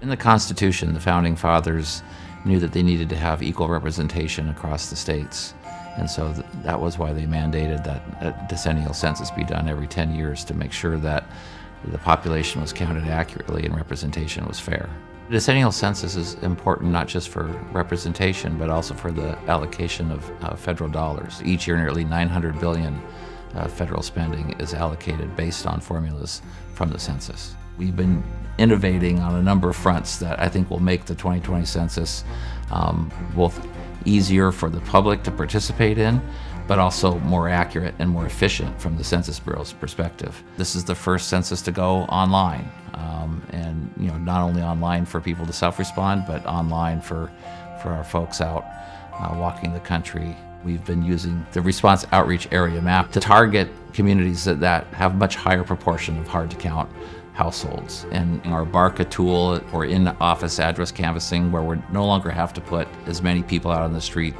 In the Constitution, the Founding Fathers knew that they needed to have equal representation across the states. And so that was why they mandated that a decennial census be done every 10 years to make sure that the population was counted accurately and representation was fair. The decennial census is important not just for representation, but also for the allocation of federal dollars. Each year, nearly $900 billion federal spending is allocated based on formulas from the census. We've been innovating on a number of fronts that I think will make the 2020 census both easier for the public to participate in, but also more accurate and more efficient from the Census Bureau's perspective. This is the first census to go online, and not only online for people to self-respond, but online for our folks out walking the country. We've been using the Response Outreach Area Map to target communities that have much higher proportion of hard-to-count households. And our BARCA tool, or in-office address canvassing, where we no longer have to put as many people out on the street.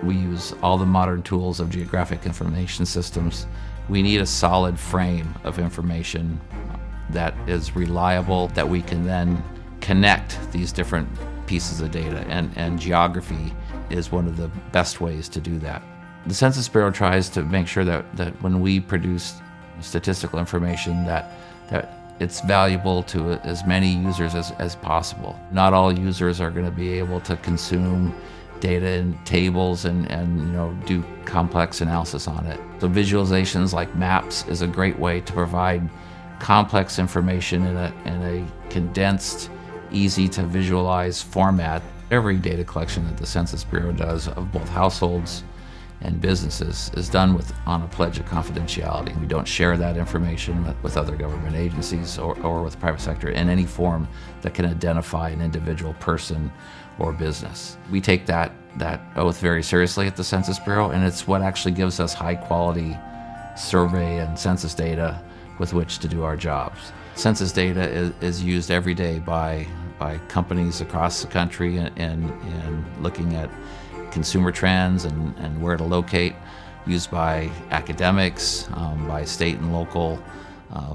We use all the modern tools of geographic information systems. We need a solid frame of information that is reliable, that we can then connect these different pieces of data, and geography is one of the best ways to do that. The Census Bureau tries to make sure that when we produce statistical information that it's valuable to as many users as possible. Not all users are going to be able to consume data in tables and do complex analysis on it. So visualizations like maps is a great way to provide complex information in a condensed, easy to visualize format. Every data collection that the Census Bureau does of both households and businesses is done on a pledge of confidentiality. We don't share that information with other government agencies or with the private sector in any form that can identify an individual person or business. We take that oath very seriously at the Census Bureau, and it's what actually gives us high quality survey and census data with which to do our jobs. Census data is used every day by companies across the country and looking at consumer trends and where to locate, used by academics, by state and local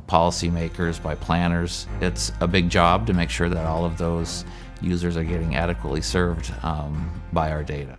policymakers, by planners. It's a big job to make sure that all of those users are getting adequately served by our data.